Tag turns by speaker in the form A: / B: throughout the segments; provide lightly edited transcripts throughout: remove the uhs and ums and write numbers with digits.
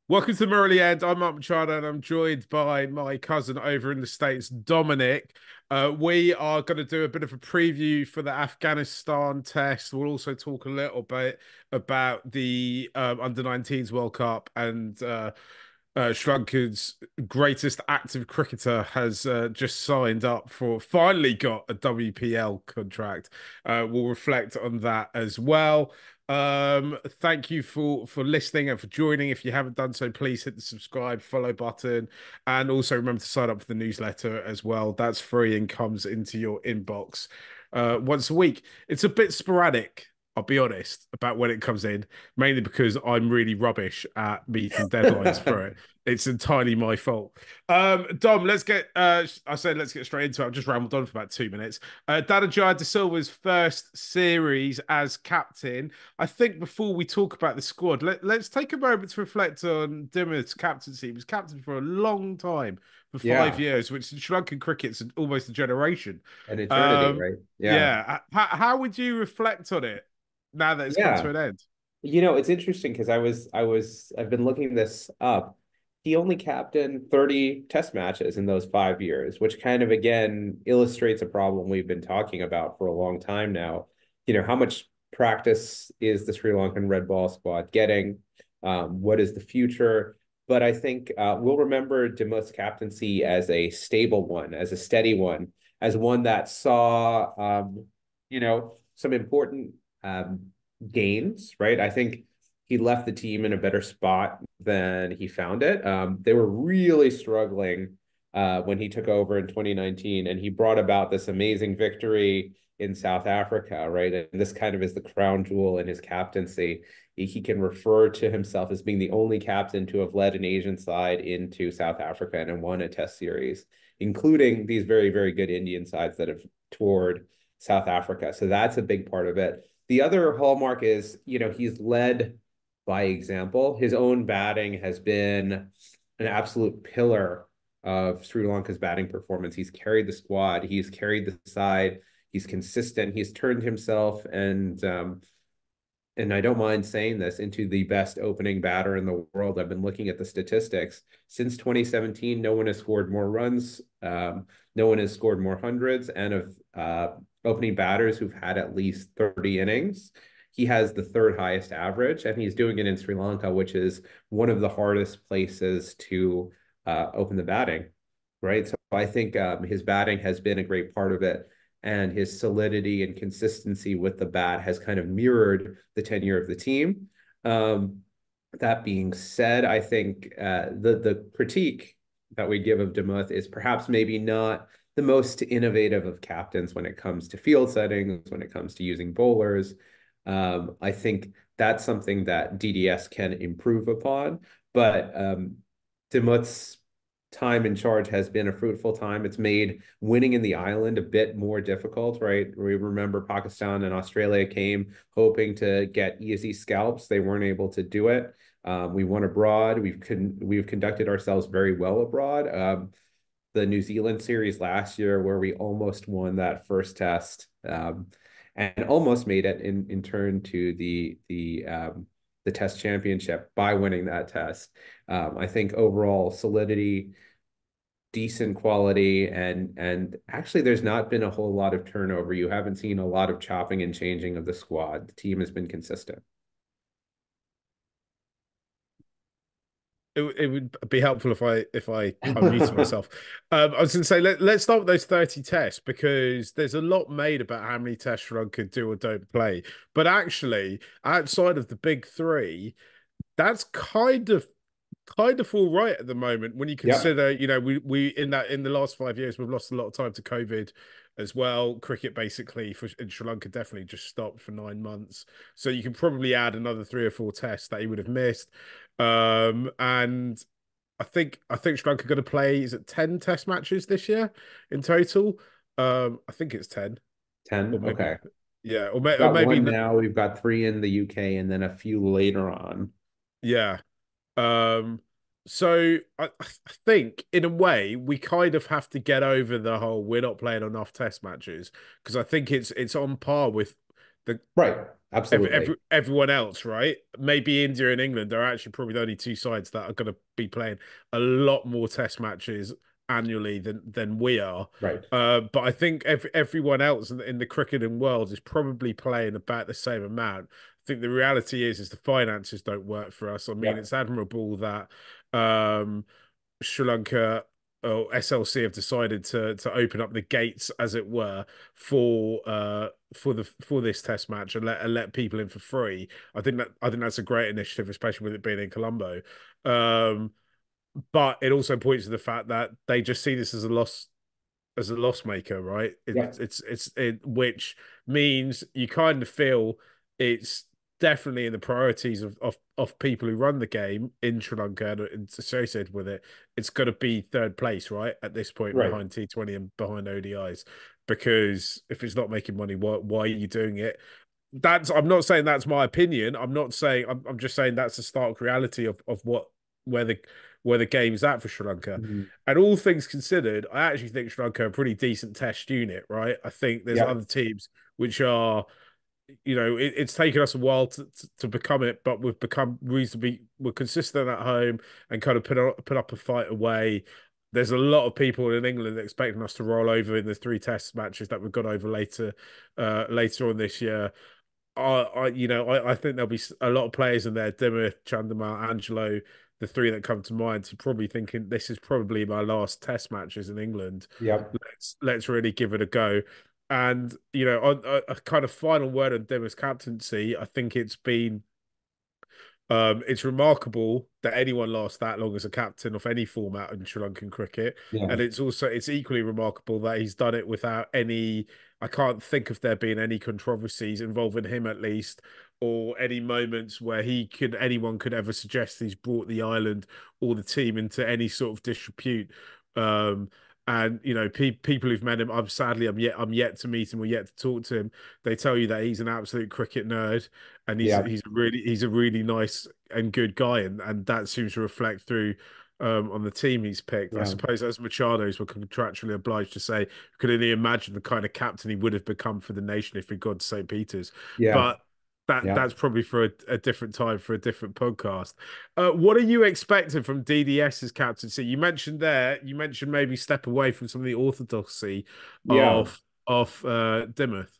A: Welcome to the Early End. I'm Mark Machado and I'm joined by my cousin over in the States, Dominic. We are going to do a bit of a preview for the Afghanistan test. We'll also talk a little bit about the under 19s World Cup and Sri Lanka's greatest active cricketer has just signed up for, finally got a WPL contract. We'll reflect on that as well. Thank you for listening and for joining. If you haven't done so, please hit the subscribe, follow button, and also remember to sign up for the newsletter as well. That's free and comes into your inbox once a week. It's a bit sporadic, I'll be honest, about when it comes in, mainly because I'm really rubbish at meeting deadlines for it. It's entirely my fault. Dom, let's get I said let's get straight into it. I've just rambled on for about 2 minutes. Dhanajaya De Silva's first series as captain. I think before we talk about the squad, let's take a moment to reflect on Dimuth's captaincy. He was captain for a long time, for five
B: Yeah,
A: years, which in Sri Lankan cricket's almost a generation.
B: an eternity,
A: Um,
B: right? Yeah.
A: yeah. How would you reflect on it now that it's come to
B: Yeah.
A: an end?
B: It's interesting because I've been looking this up. He only captained 30 test matches in those 5 years, which kind of again illustrates a problem we've been talking about for a long time now. How much practice is the Sri Lankan red ball squad getting? What is the future? But I think we'll remember Dimuth's captaincy as a stable one, as a steady one, as one that saw, some important gains, right? I think he left the team in a better spot than he found it. They were really struggling when he took over in 2019, and he brought about this amazing victory in South Africa, right? And this kind of is the crown jewel in his captaincy. He can refer to himself as being the only captain to have led an Asian side into South Africa and won a test series, including these very, very good Indian sides that have toured South Africa. So that's a big part of it. The other hallmark is, he's led by example. His own batting has been an absolute pillar of Sri Lanka's batting performance. He's carried the squad, he's carried the side, he's consistent, he's turned himself and I don't mind saying this, into the best opening batter in the world. I've been looking at the statistics. Since 2017, no one has scored more runs. No one has scored more hundreds. And of opening batters who've had at least 30 innings, he has the third highest average. And he's doing it in Sri Lanka, which is one of the hardest places to open the batting, right? So I think his batting has been a great part of it, and his solidity and consistency with the bat has kind of mirrored the tenure of the team. That being said, I think the critique that we give of Dimuth is perhaps maybe not the most innovative of captains when it comes to field settings, when it comes to using bowlers. I think that's something that DDS can improve upon, but Dimuth's time in charge has been a fruitful time. It's made winning in the island a bit more difficult, right? We remember Pakistan and Australia came hoping to get easy scalps. They weren't able to do it. We won abroad. We've conducted ourselves very well abroad. The New Zealand series last year, where we almost won that first test, and almost made it in turn to the test championship by winning that test. I think overall solidity, decent quality, and actually there's not been a whole lot of turnover. You haven't seen a lot of chopping and changing of the squad. The team has been consistent.
A: It would be helpful if I unmuted myself. I was going to say let's start with those 30 tests because there's a lot made about how many tests Sri Lanka do or don't play. But actually, outside of the big three, that's kind of all right at the moment when you
B: Yeah.
A: consider, we in the last 5 years we've lost a lot of time to COVID as well. Cricket basically in Sri Lanka definitely just stopped for 9 months. So you can probably add another three or four tests that he would have missed. And I think Sri Lanka are going to play, is it 10 test matches this year in total? I think it's 10 or
B: 10.
A: maybe
B: Okay.
A: yeah, or
B: Got
A: maybe
B: one now. We've got three in the UK and then a few later on.
A: yeah. Um, so I think in a way we kind of have to get over the whole we're not playing enough test matches because I think it's on par with the
B: Right. Absolutely.
A: everyone else, right? Maybe India and England are actually probably the only two sides that are going to be playing a lot more Test matches annually than we are.
B: Right.
A: But I think everyone else in the cricketing world is probably playing about the same amount. I think the reality is the finances don't work for us. I mean,
B: Yep.
A: it's admirable that um, Sri Lanka or SLC have decided to open up the gates, as it were, for this test match and let people in for free. I think that's a great initiative, especially with it being in Colombo. Um, but it also points to the fact that they just see this as a loss maker, right?
B: Yep.
A: Which means you kind of feel it's definitely in the priorities of people who run the game in Sri Lanka and associated with it. It's got to be third place, right? At this point,
B: Right.
A: behind T20 and behind ODIs, because if it's not making money, why are you doing it? That's I'm not saying that's my opinion. I'm not saying I'm just saying that's the stark reality of what where the where the game's at for Sri Lanka.
B: Mhm.
A: And all things considered, I actually think Sri Lanka are a pretty decent test unit, right? I think there's other
B: Yep.
A: teams which are, it's taken us a while to become it, but we've become reasonably we're consistent at home and kind of put up a fight away. There's a lot of people in England expecting us to roll over in the three test matches that we've got over later on this year. I think there'll be a lot of players in there, Dimmer, Chandama, Angelo, the three that come to mind, to probably thinking this is probably my last test matches in England.
B: Yep.
A: Let's really give it a go. And on a kind of final word on Dimmer's captaincy, I think it's remarkable that anyone lasts that long as a captain of any format in Sri Lankan cricket,
B: Yeah.
A: and it's equally remarkable that he's done it without any. I can't think of there being any controversies involving him, at least, or any moments where anyone could ever suggest he's brought the island or the team into any sort of disrepute. Um, and people who've met him, I'm yet to meet him or yet to talk to him. They tell you that he's an absolute cricket nerd and
B: Yep.
A: he's a really nice and good guy, and that seems to reflect through on the team he's picked. I
B: Yeah.
A: suppose as Machado's were contractually obliged to say, could only imagine the kind of captain he would have become for the nation if he'd gone to St. Peter's.
B: Yeah.
A: But that's
B: Yep.
A: probably for a different time for a different podcast. What are you expecting from DDS's captaincy? You mentioned maybe step away from some of the orthodoxy
B: Yeah.
A: of Dimmoth.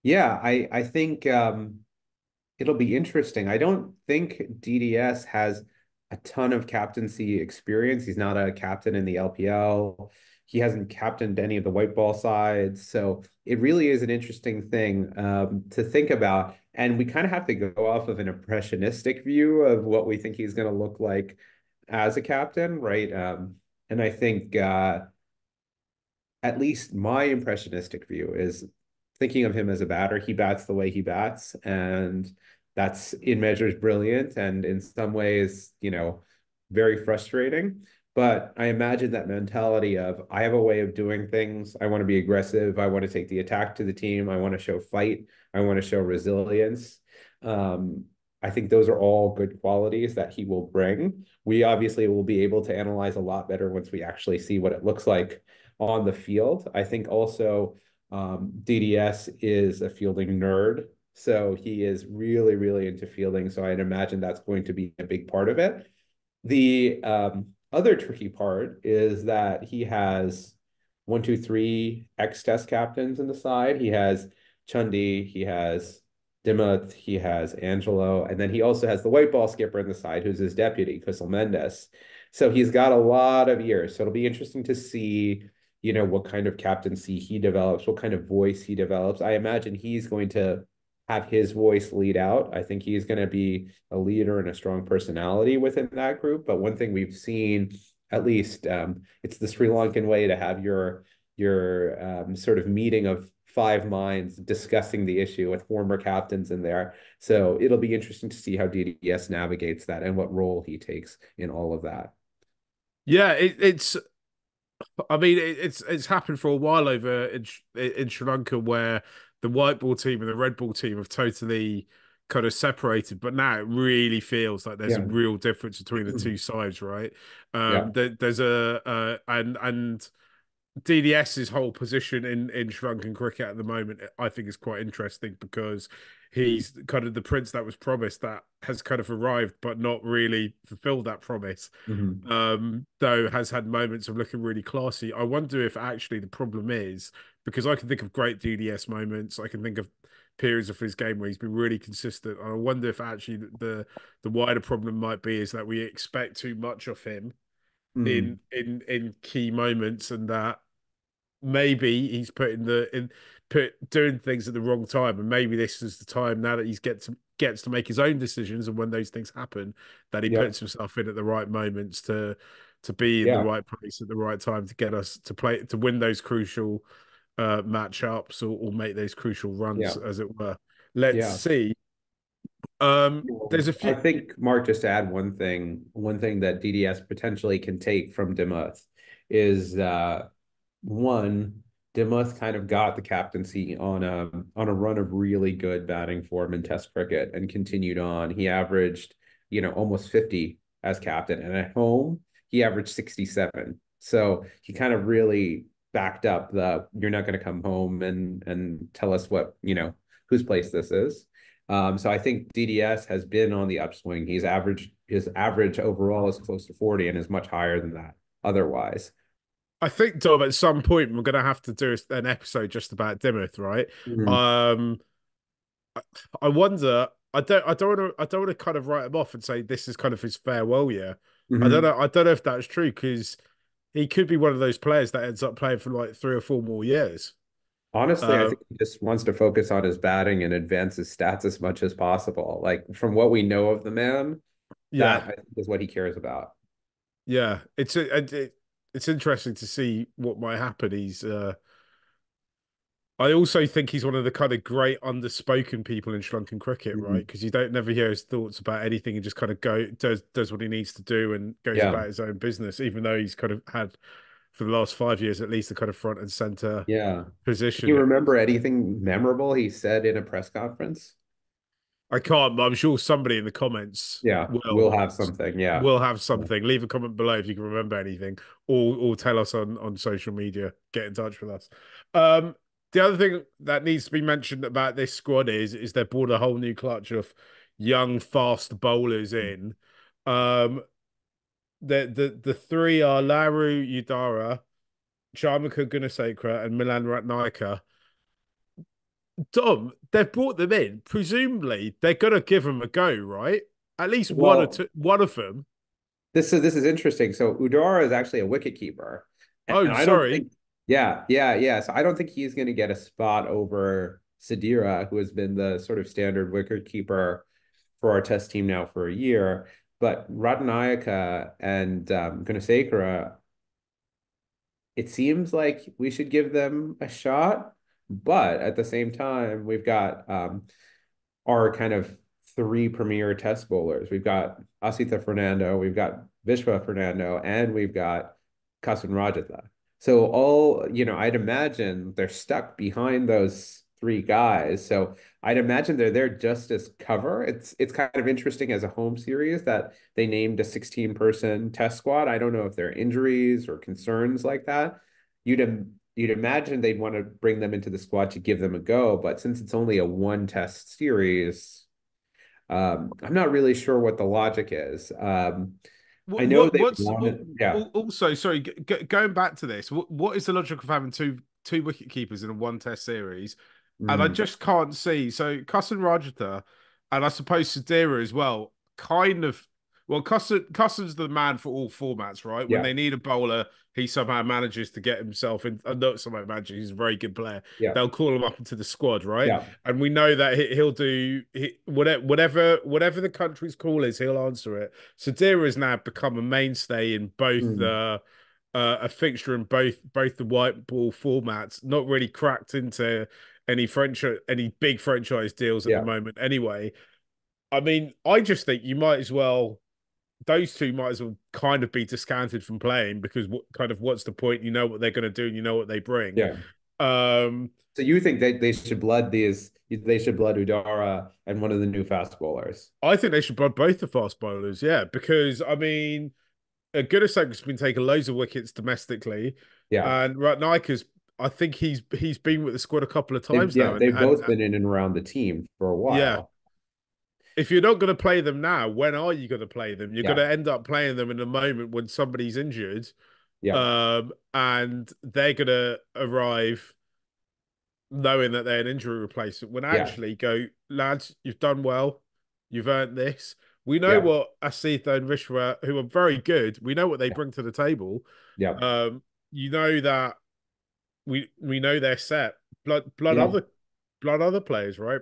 B: Yeah. I think it'll be interesting. I don't think DDS has a ton of captaincy experience. He's not a captain in the LPL. He hasn't captained any of the white ball sides. So it really is an interesting thing to think about. And we kind of have to go off of an impressionistic view of what we think he's going to look like as a captain, right? And I think at least my impressionistic view is thinking of him as a batter. He bats the way he bats, and that's in measures brilliant, and in some ways, very frustrating. But I imagine that mentality of I have a way of doing things. I want to be aggressive. I want to take the attack to the team. I want to show fight. I want to show resilience. Um, I think those are all good qualities that he will bring. We obviously will be able to analyze a lot better once we actually see what it looks like on the field. I think also DDS is a fielding nerd. So he is really, really into fielding. So I'd imagine that's going to be a big part of it. The other tricky part is that he has one, two, three ex-test captains in the side. He has Chundi, he has Dimuth, he has Angelo, and then he also has the white ball skipper in the side, who's his deputy, Kusal Mendes. So he's got a lot of years. So it'll be interesting to see, what kind of captaincy he develops, what kind of voice he develops. I imagine he's going to have his voice lead out. I think he's going to be a leader and a strong personality within that group. But one thing we've seen, at least, it's the Sri Lankan way to have your sort of meeting of five minds discussing the issue with former captains in there. So it'll be interesting to see how DDS navigates that and what role he takes in all of that.
A: Yeah, it's. I mean, it's happened for a while over in Sri Lanka where the white ball team and the red ball team have totally kind of separated, but now it really feels like there's a
B: Yeah.
A: real difference between the two sides, right?
B: Yeah.
A: There's and DDS's whole position in Sri Lankan cricket at the moment, I think, is quite interesting because he's kind of the prince that was promised that has kind of arrived but not really fulfilled that promise.
B: Mhm.
A: Though has had moments of looking really classy. I wonder if actually the problem is because I can think of great DDS moments. I can think of periods of his game where he's been really consistent. I wonder if actually the wider problem might be is that we expect too much of him
B: Mm.
A: in key moments, and that maybe he's putting the in put doing things at the wrong time, and maybe this is the time now that he's gets to make his own decisions, and when those things happen, that he
B: Yep.
A: puts himself in at the right moments to be in the
B: Yeah.
A: right place at the right time to get us to play to win those crucial matchups or make those crucial runs,
B: Yeah.
A: as it were. Let's
B: Yeah.
A: see. There's a
B: I
A: few.
B: think, Mark, just to add one thing that DDS potentially can take from Dimuth is one, Dimuth kind of got the captaincy on a run of really good batting form in Test cricket and continued on. He averaged, almost 50 as captain, and at home he averaged 67. So he kind of really backed up the you're not going to come home and tell us what, whose place this is. So I think DDS has been on the upswing. His average overall is close to 40 and is much higher than that otherwise.
A: I think, Dom, at some point we're going to have to do an episode just about Dimmoth, right?
B: Mm-hmm.
A: Um, I wonder. I don't want to kind of write him off and say this is kind of his farewell year. I don't
B: Mm-hmm.
A: know. I don't know if that's true because he could be one of those players that ends up playing for like 3 or 4 more years.
B: Honestly, I
A: Uh,
B: think he just wants to focus on his batting and advance his stats as much as possible. Like from what we know of the man, that
A: yeah,
B: I think is what he cares about.
A: yeah. It's interesting to see what might happen. I also think he's one of the kind of great underspoken people in Sri Lankan cricket,
B: Mhm.
A: right? Because you don't never hear his thoughts about anything and just kind of does what he needs to do and goes
B: Yeah,
A: about his own business, even though he's kind of had for the last 5 years at least the kind of front and center
B: yeah. Can you
A: positioning.
B: remember anything memorable he said in a press conference?
A: I can't, but I'm sure somebody in the comments
B: Yeah, we'll have something. Yeah.
A: will have
B: Yeah.
A: something. Leave a comment below if you can remember anything, or tell us on social media. Get in touch with us. Um, the other thing that needs to be mentioned about this squad is they brought a whole new clutch of young, fast bowlers in. Um, the three are Laru Udara, Charmika Gunasekara, and Milan Ratnayaka. Dom, they've brought them in. Presumably, they're gonna give them a go, right? At least one or
B: Well,
A: two, one of them.
B: this is interesting. So Udara is actually a wicket keeper, and
A: Oh,
B: I don't
A: sorry.
B: think, yeah, yeah, yeah. So I don't think he's going to get a spot over Sadira, who has been the sort of standard wicket keeper for our test team now for a year. But Radnayaka and Gunasekara, it seems like we should give them a shot. But at the same time, we've got our kind of three premier test bowlers. We've got Asita Fernando, we've got Vishwa Fernando, and we've got Kasun Rajatha. So I'd imagine they're stuck behind those three guys. So I'd imagine they're there just as cover. It's kind of interesting as a home series that they named a 16-person test squad. I don't know if there are injuries or concerns like that. You'd imagine they'd want to bring them into the squad to give them a go, but since it's only a one test series, I'm not really sure what the logic is. I know they
A: What's
B: wanted, yeah,
A: also sorry, going back to this, what is the logic of having two wicket keepers in a one test series? And I
B: mm,
A: just can't see. So Kusan Rajatha and I suppose Sadira as well, kind of. Well, Kusan's the man for all formats, right? When
B: yeah,
A: they need a bowler, he somehow manages to get himself in. Not somehow manages, he's a very good player.
B: yeah,
A: They'll call him up into the squad, right?
B: yeah,
A: And we know that he'll do whatever the country's call is, he'll answer it. Sadira has now become a mainstay in both
B: mm,
A: a fixture in both the white ball formats. Not really cracked into any big franchise deals at the
B: yeah,
A: moment. Anyway, I mean, I just think you might as well. Those two might as well kind of be discounted from playing because what's the point? You know what they're going to do, and you know what they bring.
B: yeah.
A: Um,
B: So you think that they should blood Udara and one of the new fast bowlers?
A: I think they should both the fast bowlers, yeah, because I mean, Gunasek's been taking loads of wickets domestically.
B: Yeah.
A: and Ratnika's. I think he's been with the squad a couple of times
B: Yeah,
A: now, and
B: they've both been in and around the team for a
A: yeah.
B: while.
A: If you're not going to play them now, when are you going to play them? You're going
B: Yeah.
A: to end up playing them in a moment when somebody's injured,
B: Yeah.
A: and they're going to arrive knowing that they're an injury replacement. When
B: Yeah.
A: actually, go lads, you've done well, you've earned this. We know
B: Yeah.
A: what Asitha and Vishwa, who are very good, we know what they bring to the table.
B: Yeah.
A: Um, you know that we know they're set.
B: Yeah.
A: Blood other players, right?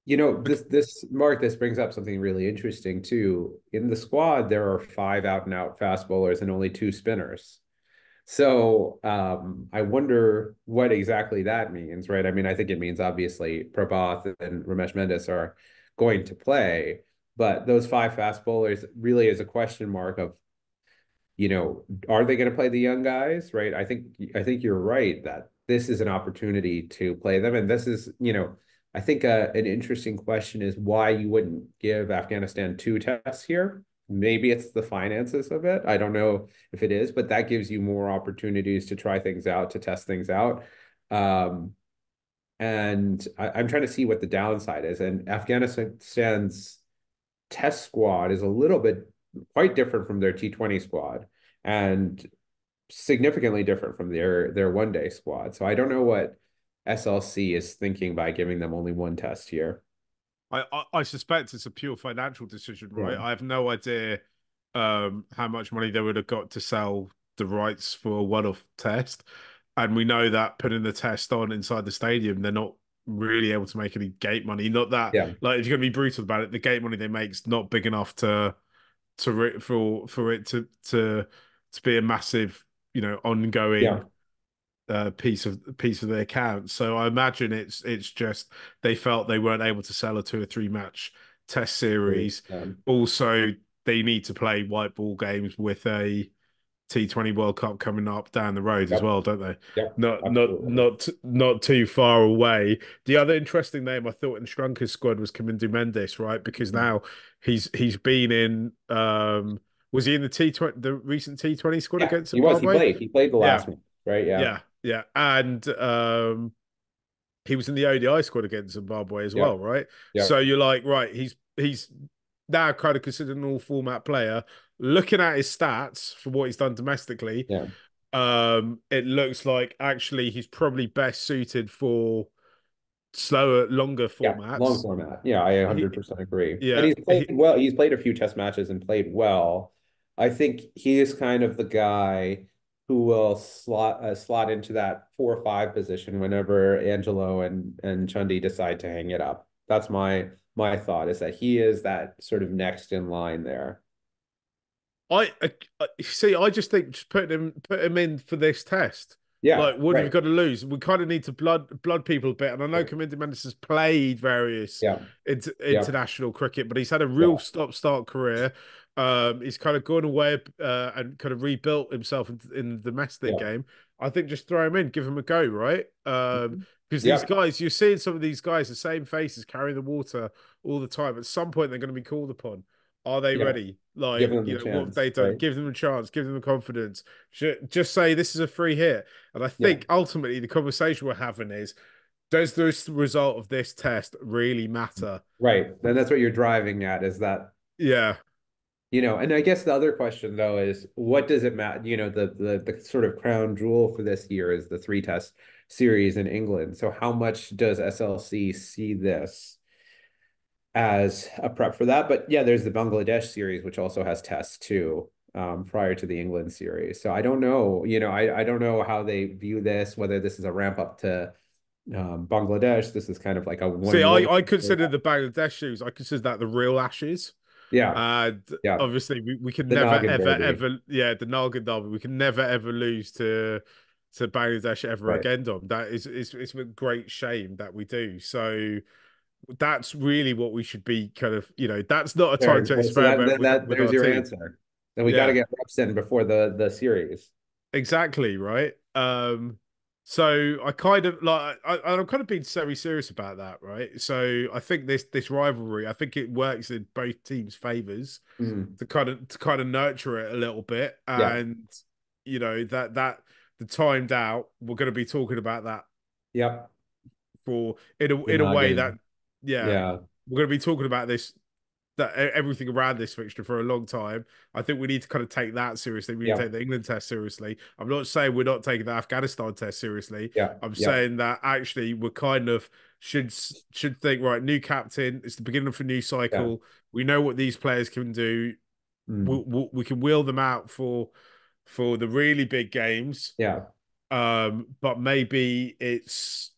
B: This Mark, this brings up something really interesting too. In the squad, there are five out and out fast bowlers and only two spinners. So I wonder what exactly that means, right? I mean, I think it means obviously Prabhat and Ramesh Mendis are going to play, but those five fast bowlers really is a question mark of, are they going to play the young guys, right? I think you're right that this is an opportunity to play them, and this is, I think an interesting question is why you wouldn't give Afghanistan two tests here. Maybe it's the finances of it. I don't know if it is, but that gives you more opportunities to try things out, to test things out. Um, and I'm trying to see what the downside is. And Afghanistan's test squad is a little bit quite different from their T20 squad and significantly different from their one day squad. So I don't know what SLC is thinking by giving them only one test here.
A: I suspect it's a pure financial decision,
B: Yeah.
A: right? I have no idea how much money they would have got to sell the rights for a one-off test. And we know that putting the test on inside the stadium, they're not really able to make any gate money. Not that,
B: Yeah.
A: like, if you're gonna be brutal about it, the gate money they make is not big enough for it to be a massive, ongoing
B: Yeah.
A: piece of the account. So I imagine it's just they felt they weren't able to sell a 2 or 3 match test series.
B: Um,
A: Also, they need to play white ball games with a T20 World Cup coming up down the road as
B: yep.
A: well, don't they?
B: Yep. Absolutely.
A: Not too far away. The other interesting name I thought in Sri Lanka's squad was Kamindu Mendis, right? Because
B: Mhm.
A: now he's been in was he in the T20 the recent T20 squad
B: Yeah,
A: against
B: he was. He
A: Zimbabwe?
B: played. He played the
A: Yeah,
B: last one, right? Yeah.
A: yeah. And he was in the ODI squad against Zimbabwe as well,
B: Yep.
A: right? So
B: Yep.
A: you're like, right, he's now kind of considered an all format player. Looking at his stats for what he's done domestically,
B: Yeah.
A: it looks like actually he's probably best suited for slower, longer
B: Yeah. Long
A: formats.
B: format. Yeah, I
A: He,
B: 100% agree. And
A: yeah,
B: he's played well. He's played a few test matches and played well. I think he is kind of the guy who will slot into that 4 or 5 position whenever Angelo and Chundi decide to hang it up. That's my thought is that he is that sort of next in line there.
A: I see. I just think just put him in for this test.
B: Yeah,
A: Like, what have you
B: right.
A: got to lose? We kind of need to blood people a bit. And I know Kaminda Mendes has played various
B: Yeah, yeah,
A: international cricket, but he's had a real
B: yeah,
A: stop-start career. He's kind of gone away and kind of rebuilt himself in the domestic
B: yeah.
A: game. I think just throw him in, give him a go, right?
B: Mhm.
A: Because these
B: Yeah,
A: guys, you're seeing some of these guys, the same faces carrying the water all the time. At some point, they're going to be called upon. Are they
B: yeah.
A: ready?
B: Give
A: Like,
B: them the
A: what have
B: chance,
A: they done?
B: right?
A: Give them a chance, give them the confidence. Just say this is a free hit. And I
B: Yeah,
A: think ultimately the conversation we're having is, does this result of this test really matter?
B: right. And that's what you're driving at is that
A: Yeah.
B: and I guess the other question though is what does it matter? The sort of crown jewel for this year is the three test series in England. So how much does SLC see this as a prep for that? But yeah, there's the Bangladesh series, which also has tests too, prior to the England series. So I don't know, I don't know how they view this, whether this is a ramp up to Bangladesh. This is kind of like a one
A: See,
B: more.
A: I consider the Bangladesh shoes, I consider that the real Ashes.
B: Yeah,
A: And
B: yeah.
A: obviously we can
B: The
A: never
B: Noggin
A: ever
B: Derby.
A: ever the Nalgin derby, we can never ever lose to Bangladesh ever
B: Right.
A: again, Dom. That is it's a great shame that we do. So that's really what we should be kind of, that's not a time
B: Fair.
A: to
B: So that,
A: experiment
B: that that
A: with
B: there's
A: our
B: your
A: team.
B: answer. Then we got to
A: Yeah,
B: get reps in before the series.
A: exactly, right. So I kind of like I'm kind of being very serious about that, right? So I think this rivalry, I think it works in both teams' favors
B: Mm.
A: to kind of nurture it a little bit,
B: Yeah.
A: and that the timed out. We're going to be talking about that
B: Yep.
A: for
B: The
A: in a way
B: noggin.
A: that yeah,
B: Yeah.
A: we're going to be talking about this everything around this fixture for a long time. I think we need to kind of take that seriously. We need to
B: Yeah.
A: take the England test seriously. I'm not saying we're not taking the Afghanistan test seriously.
B: Yeah.
A: I'm
B: Yeah.
A: saying that actually we're kind of should think right. New captain. It's the beginning of a new
B: Yeah.
A: cycle. We know what these players can do.
B: Mm.
A: We can wheel them out for the really big games.
B: Yeah.
A: But maybe it's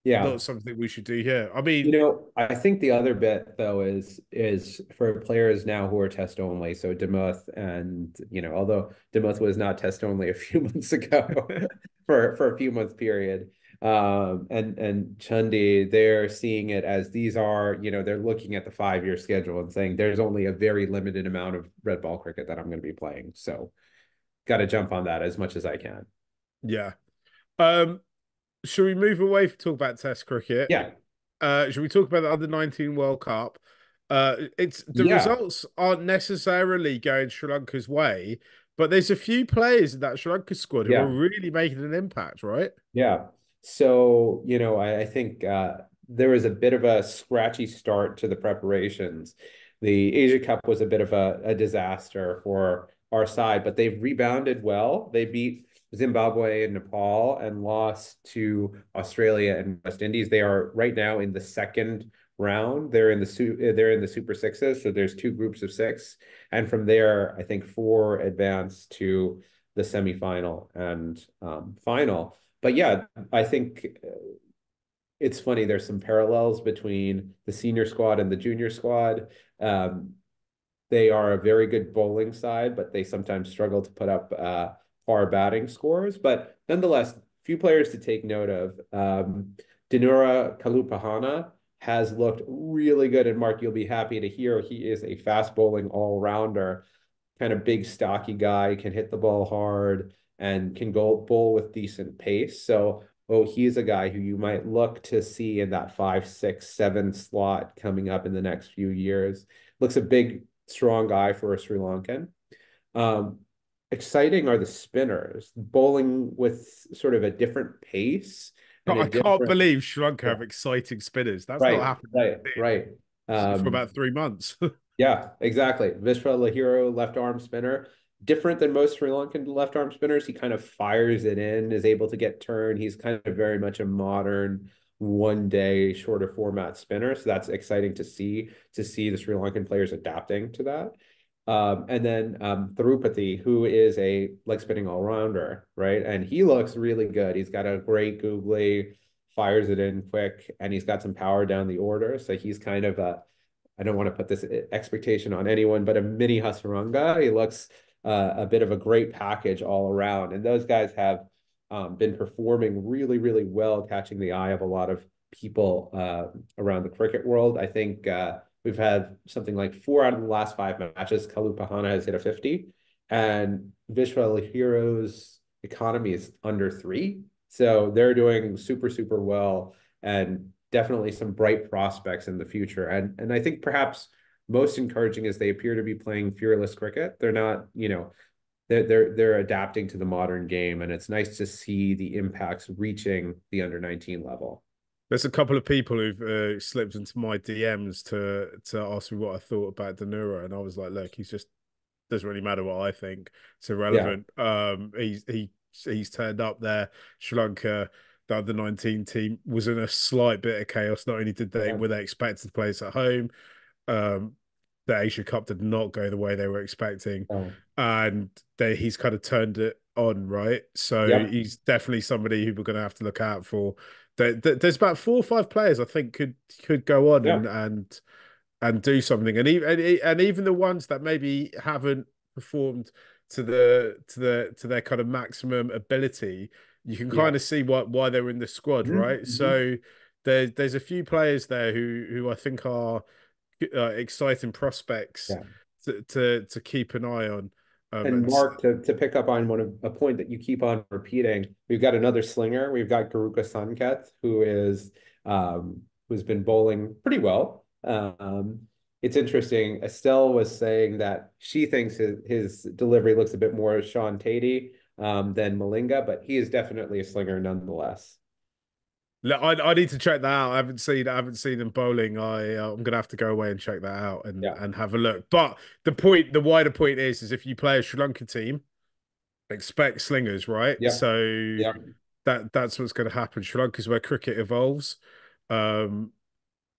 B: Yeah.
A: not something we should do here. I mean,
B: I think the other bit though is for players now who are test only. So Demuth and although Demuth was not test only a few months ago for a few month period. And Chundi, they're seeing it as these are, they're looking at the 5-year schedule and saying there's only a very limited amount of red ball cricket that I'm going to be playing. So got to jump on that as much as I can.
A: yeah. Um, should we move away from talk about Test cricket?
B: Yeah.
A: Should we talk about the Under-19 World Cup? It's the
B: Yeah.
A: results aren't necessarily going Sri Lanka's way, but there's a few players in that Sri Lanka squad who are
B: Yeah.
A: really making an impact, right?
B: Yeah. So, I think there was a bit of a scratchy start to the preparations. The Asia Cup was a bit of a disaster for our side, but they've rebounded well. They beat Zimbabwe and Nepal and lost to Australia and West Indies. They are right now in the second round. They're in the Super Sixes, so there's two groups of six, and from there, I think four advance to the semifinal and final. But yeah, I think it's funny. There's some parallels between the senior squad and the junior squad. Um, they are a very good bowling side, but they sometimes struggle to put up far batting scores. But nonetheless, few players to take note of. Dinura Kalupahana has looked really good, and Mark, you'll be happy to hear he is a fast bowling all rounder, kind of big, stocky guy, can hit the ball hard and can go bowl with decent pace. So, he's a guy who you might look to see in that 5, 6, 7 slot coming up in the next few years. Looks a big, strong guy for a Sri Lankan. Um, Exciting are the spinners, bowling with sort of a different pace and a
A: I can't
B: different.
A: believe Sri Lanka
B: Yeah,
A: have exciting spinners. That's not
B: right,
A: happened
B: right, right.
A: for
B: Um,
A: about 3 months.
B: Yeah, exactly. Vishwa Lahiro, left arm spinner. Different than most Sri Lankan left arm spinners. He kind of fires it in, is able to get turned. He's kind of very much a modern 1 day shorter format spinner. So that's exciting to see the Sri Lankan players adapting to that. And then Thrupati, who is a leg spinning all rounder, right? And he looks really good. He's got a great googly, fires it in quick, and he's got some power down the order. So he's kind of a I don't want to put this expectation on anyone, but a mini Hasaranga. He looks a bit of a great package all around. And those guys have been performing really, really well, catching the eye of a lot of people around the cricket world. I think we've had something like 4 out of the last 5 matches. Kalupahana has hit a 50, and Vishwa Heroes economy is under 3. So they're doing super, super well. And definitely some bright prospects in the future. And I think perhaps most encouraging is they appear to be playing fearless cricket. They're not, they're adapting to the modern game, and it's nice to see the impacts reaching the under-19 level.
A: There's a couple of people who've slipped into my DMs to ask me what I thought about Danura, and I was like, look, he's just doesn't really matter what I think. It's
B: Yeah.
A: irrelevant. He's turned up there. Sri Lanka, the under-19 team, was in a slight bit of chaos. Not only
B: Yeah.
A: were they expected to play this at home, um, the Asia Cup did not go the way they were expecting,
B: Oh.
A: and he's kind of turned it on, right? So
B: Yep.
A: he's definitely somebody who we're going to have to look out for. There's about 4 or 5 players I think could go on
B: Yeah.
A: and do something, and even the ones that maybe haven't performed to their kind of maximum ability, you can
B: Yeah.
A: kind of see why they're in the squad,
B: Mm-hmm.
A: right?
B: Mm-hmm.
A: So there's a few players there who I think are exciting prospects
B: Yeah.
A: to keep an eye on.
B: And
A: And
B: Mark, to pick up on a point that you keep on repeating, we've got another slinger. We've got Garuka Sanket, who's been bowling pretty well. It's interesting. Estelle was saying that she thinks his delivery looks a bit more Sean Tatey. than Malinga, but he is definitely a slinger nonetheless.
A: Look, I need to check that out. I haven't seen them bowling. I'm gonna have to go away and check that out
B: Yeah.
A: and have a look. But the wider point is if you play a Sri Lanka team, expect slingers, right?
B: Yep.
A: So
B: Yep.
A: that's what's going to happen. Sri Lanka is where cricket evolves, um,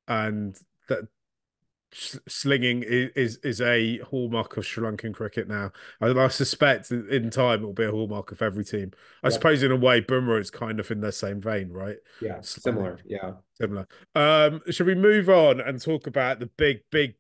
A: and that slinging is a hallmark of Sri Lankan cricket now. I suspect in time it will be a hallmark of every team. I
B: Yep.
A: suppose in a way, Bumrah is kind of in the same vein, right?
B: Yeah.
A: Slightly
B: Similar. Yeah.
A: similar. Should we move on and talk about the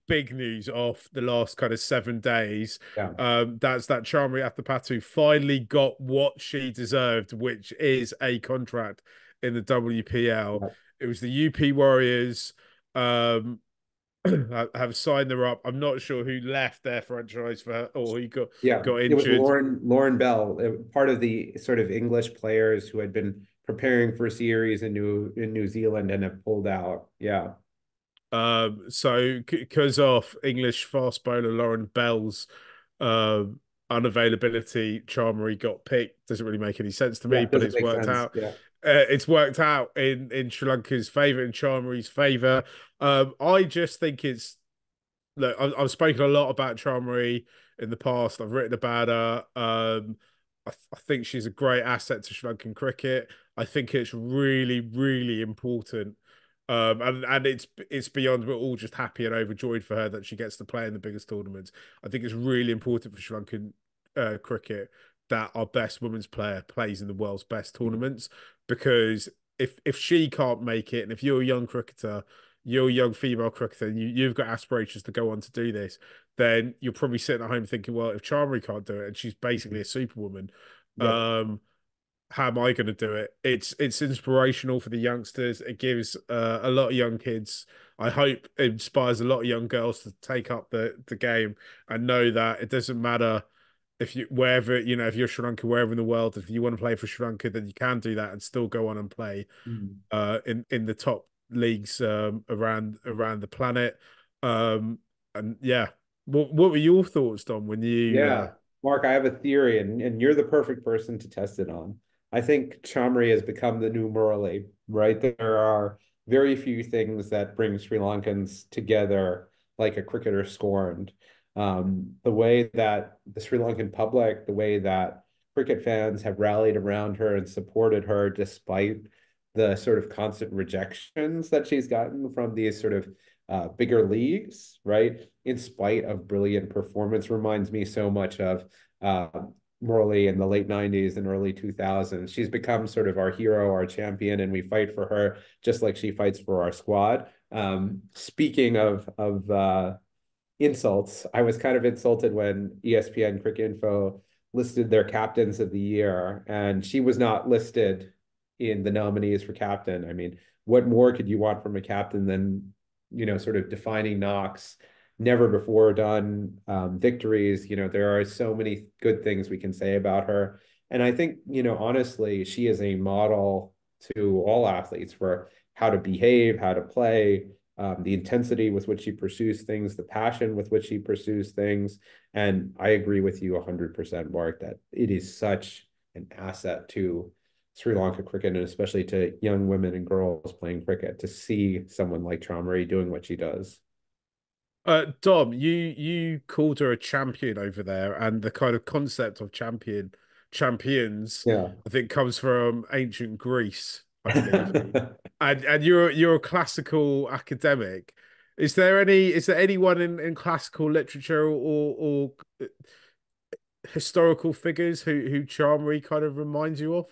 A: big news of the last kind of 7 days?
B: Yeah.
A: That's that Chamari Athapattu finally got what she deserved, which is a contract in the WPL.
B: Yep.
A: It was the UP Warriors. Um, have signed her up. I'm not sure who left their franchise for her or who
B: Yeah,
A: got
B: it was
A: injured.
B: Lauren Bell, part of the sort of English players who had been preparing for series in New Zealand and have pulled out. Yeah.
A: So because of English fast bowler Lauren Bell's um unavailability, Chamari got picked. Doesn't really make any sense to me,
B: Yeah,
A: but
B: doesn't
A: it's
B: make
A: worked
B: sense.
A: out.
B: Yeah.
A: It's worked out in Sri Lanka's favour, in Chamari's favour. I just think it's look, I've spoken a lot about Chamari in the past. I've written about her. I think she's a great asset to Sri Lankan cricket. I think it's really important. And it's beyond we're all just happy and overjoyed for her that she gets to play in the biggest tournaments. I think it's really important for Sri Lankan cricket that our best women's player plays in the world's best tournaments because if she can't make it and if you're a young cricketer, you're a young female cricketer and you've got aspirations to go on to do this, then you're probably sitting at home thinking, well, if Chamari can't do it and she's basically a superwoman,
B: Yep.
A: um, how am I going to do it? It's inspirational for the youngsters. It gives a lot of young kids. I hope it inspires a lot of young girls to take up the game and know that it doesn't matter if you wherever if you're Sri Lanka wherever in the world, if you want to play for Sri Lanka, then you can do that and still go on and play
B: Mm.
A: in the top leagues around the planet. Um, and yeah, what were your thoughts, Dom, when you
B: Yeah, Mark, I have a theory, and you're the perfect person to test it on. I think Chamri has become the new Murali, right? There are very few things that bring Sri Lankans together like a cricketer scorned. The way that the Sri Lankan public, the way that cricket fans have rallied around her and supported her despite the sort of constant rejections that she's gotten from these sort of bigger leagues, right? In spite of brilliant performance, reminds me so much of uh, Morley in the late 90s and early 2000s. She's become sort of our hero, our champion, and we fight for her just like she fights for our squad. Speaking of insults, I was kind of insulted when ESPN Cricket Info listed their captains of the year, and she was not listed in the nominees for captain. I mean, what more could you want from a captain than, sort of defining knocks, never before done victories? There are so many good things we can say about her. And I think, honestly, she is a model to all athletes for how to behave, how to play, the intensity with which she pursues things, the passion with which she pursues things. And I agree with you 100%, Mark, that it is such an asset to Sri Lanka cricket and especially to young women and girls playing cricket to see someone like Chamari doing what she does.
A: Dom, you called her a champion over there, and the kind of concept of champions,
B: Yeah.
A: I think, comes from ancient Greece, I believe. And you're a classical academic. Is there anyone in classical literature or historical figures who Charmery kind of reminds you of?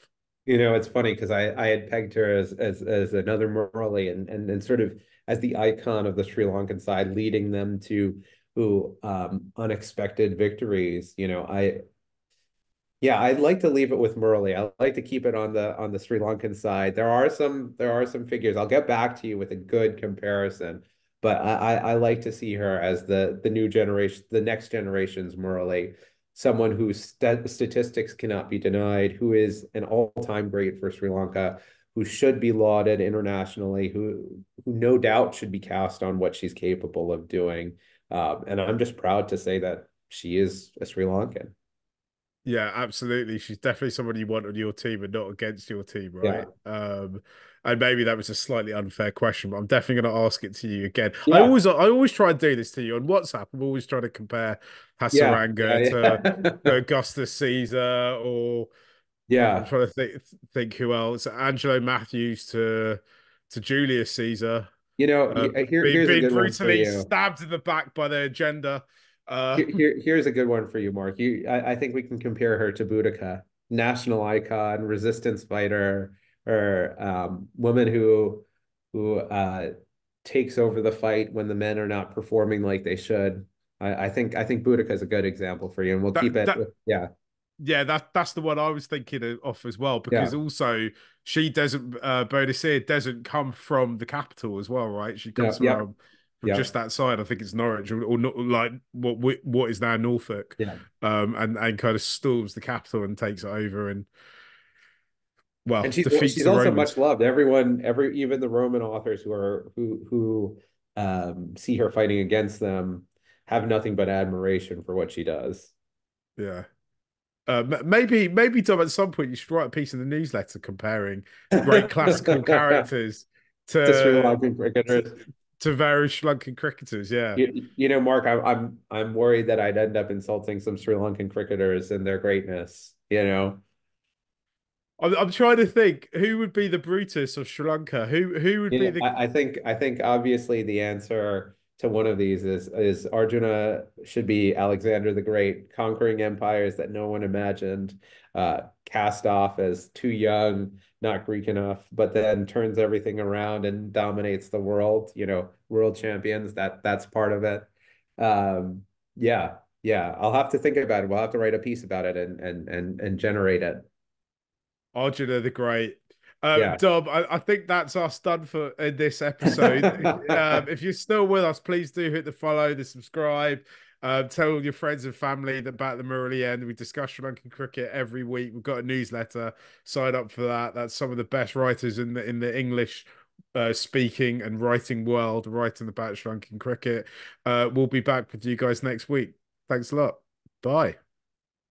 B: It's funny because I had pegged her as another Murali and sort of as the icon of the Sri Lankan side, leading them to unexpected victories. I'd like to leave it with Murali. I like to keep it on the Sri Lankan side. There are some figures. I'll get back to you with a good comparison, but I like to see her as the new generation, the next generation's Murali, someone whose statistics cannot be denied, who is an all-time great for Sri Lanka, who should be lauded internationally, who no doubt should be cast on what she's capable of doing. And I'm just proud to say that she is a Sri Lankan.
A: Yeah, absolutely. She's definitely somebody you want on your team and not against your team,
B: Yeah.
A: right? And maybe that was a slightly unfair question, but I'm definitely going to ask it to you again.
B: Yeah.
A: I always try and do this to you on WhatsApp. I'm always trying to compare
B: Yeah.
A: Hasaranga
B: Yeah.
A: to
B: Yeah.
A: Augustus Caesar, or I'm
B: Yeah.
A: trying to think who else. Angelo Matthews to Julius Caesar,
B: Here's a
A: being
B: good one for
A: brutally
B: you.
A: stabbed in the back by their agenda.
B: Here's a good one for you, Mark. I think we can compare her to Boudica, national icon, resistance fighter, or woman who takes over the fight when the men are not performing like they should. I think Boudica is a good example for you, and we'll keep
A: that
B: it
A: that
B: with yeah,
A: Yeah, that's the one I was thinking of as well,
B: yeah,
A: because also she doesn't Bodicea doesn't come from the capital as well, right? She
B: no,
A: comes
B: yep,
A: from just
B: yep,
A: that side. I think it's Norwich or not, like what is now Norfolk,
B: yeah.
A: and kind of storms the capital and takes it over and
B: And
A: well defeats
B: she's
A: the
B: also
A: Romans.
B: much loved. Everyone, even the Roman authors who see her fighting against them have nothing but admiration for what she does.
A: Yeah. Maybe Tom, at some point you should write a piece in the newsletter comparing great classical
B: To
A: characters
B: Sri
A: to
B: Lankan
A: to,
B: cricketers.
A: to various Sri Lankan cricketers. Yeah.
B: Mark, I'm worried that I'd end up insulting some Sri Lankan cricketers and their greatness.
A: I'm trying to think who would be the Brutus of Sri Lanka. Who would be the
B: I think obviously the answer to one of these is Arjuna should be Alexander the Great, conquering empires that no one imagined, cast off as too young, not Greek enough, but then turns everything around and dominates the world, world champions. That's part of it. Yeah, yeah. I'll have to think about it. We'll have to write a piece about it and generate it.
A: Arjuna the Great?
B: Yeah.
A: Dom, I think that's us done for in this episode. If you're still with us, please do hit the follow, the subscribe. Tell all your friends and family that about the Murali End. We discuss Sri Lankan cricket every week. We've got a newsletter. Sign up for that. That's some of the best writers in the English speaking and writing world writing about Sri Lankan cricket. We'll be back with you guys next week. Thanks a lot. Bye.